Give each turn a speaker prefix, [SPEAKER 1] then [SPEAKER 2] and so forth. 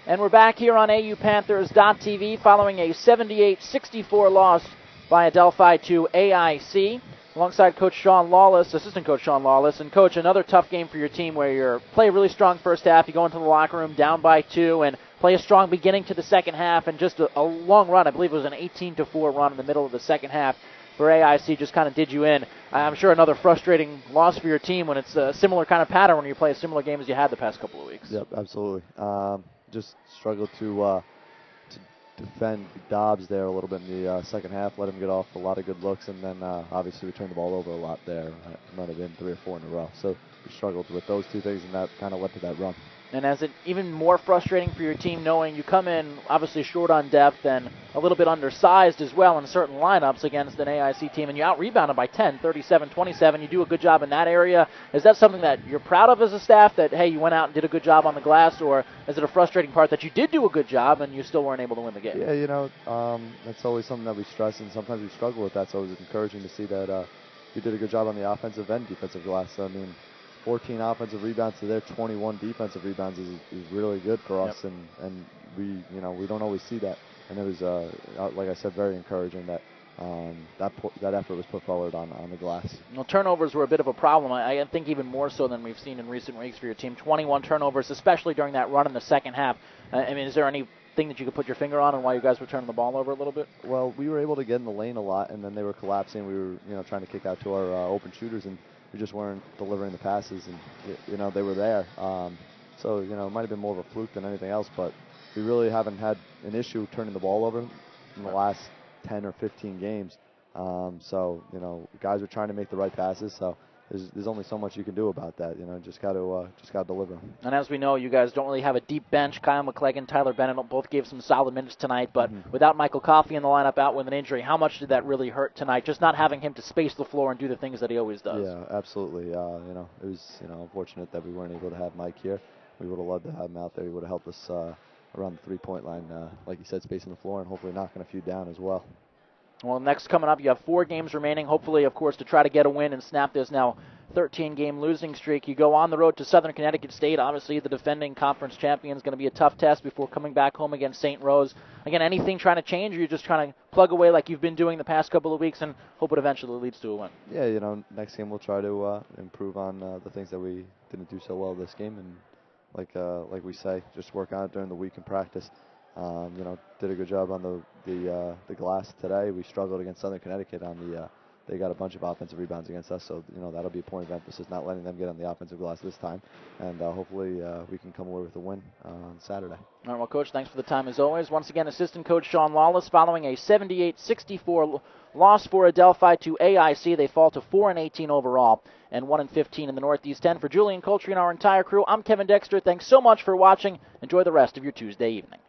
[SPEAKER 1] And we're back here on AUPanthers.tv following a 78-64 loss by Adelphi to AIC. Alongside Coach Sean Lawless, Assistant Coach Sean Lawless. And, Coach, another tough game for your team where you play a really strong first half, you go into the locker room down by 2, and play a strong beginning to the second half, and just a long run. I believe it was an 18-4 run in the middle of the second half for AIC, just kind of did you in. I'm sure another frustrating loss for your team when it's a similar kind of pattern when you play a similar game as you had the past couple of weeks.
[SPEAKER 2] Yep, absolutely. Just struggled to defend Dobbs there a little bit in the second half, let him get off a lot of good looks, and then obviously we turned the ball over a lot there. It might have been 3 or 4 in a row. So we struggled with those two things, and that kind of led to that run.
[SPEAKER 1] And is it even more frustrating for your team knowing you come in obviously short on depth and a little bit undersized as well in certain lineups against an AIC team, and you out-rebounded by 10, 37-27. You do a good job in that area. Is that something that you're proud of as a staff, that, hey, you went out and did a good job on the glass, or is it a frustrating part that you did do a good job and you still weren't able to win the game?
[SPEAKER 2] Yeah, that's always something that we stress, and sometimes we struggle with that, so it was encouraging to see that we did a good job on the offensive and defensive glass. I mean, 14 offensive rebounds to their 21 defensive rebounds is really good for us,
[SPEAKER 1] yep.
[SPEAKER 2] and we don't always see that. And it was, like I said, very encouraging that that effort was put forward on the glass.
[SPEAKER 1] Well, turnovers were a bit of a problem. I think even more so than we've seen in recent weeks for your team. 21 turnovers, especially during that run in the second half. I mean, is there anything that you could put your finger on why you guys were turning the ball over a little bit?
[SPEAKER 2] Well, we were able to get in the lane a lot, and then they were collapsing. We were trying to kick out to our open shooters, and we just weren't delivering the passes, and they were there. So it might have been more of a fluke than anything else, but we really haven't had an issue turning the ball over in the last 10 or 15 games. So guys are trying to make the right passes. So there's only so much you can do about that. Just got to deliver.
[SPEAKER 1] And as we know, you guys don't really have a deep bench. Kyle McCleggan, Tyler Bennett both gave some solid minutes tonight, but without Michael Coffey in the lineup out with an injury, how much did that really hurt tonight? Just not having him to space the floor and do the things that he always does.
[SPEAKER 2] Yeah, absolutely. It was unfortunate that we weren't able to have Mike here. We would have loved to have him out there. He would have helped us around the 3-point line, like you said, spacing the floor and hopefully knocking a few down as well.
[SPEAKER 1] Well, next coming up, you have 4 games remaining, hopefully, of course, to try to get a win and snap this now 13-game losing streak. You go on the road to Southern Connecticut State. Obviously, the defending conference champion is going to be a tough test before coming back home against St. Rose. Again, anything trying to change, or you're just trying to plug away like you've been doing the past couple of weeks and hope it eventually leads to a win?
[SPEAKER 2] Yeah, next game we'll try to improve on the things that we didn't do so well this game, and like we say, just work on it during the week in practice. Did a good job on the glass today. We struggled against Southern Connecticut on they got a bunch of offensive rebounds against us, so that'll be a point of emphasis, not letting them get on the offensive glass this time, and hopefully we can come away with a win on Saturday.
[SPEAKER 1] All right, well, Coach, thanks for the time as always. Once again, Assistant Coach Sean Lawless following a 78-64 loss for Adelphi to AIC. They fall to 4-18 overall and 1-15 in the Northeast 10. For Julian Coltree and our entire crew, I'm Kevin Dexter. Thanks so much for watching. Enjoy the rest of your Tuesday evening.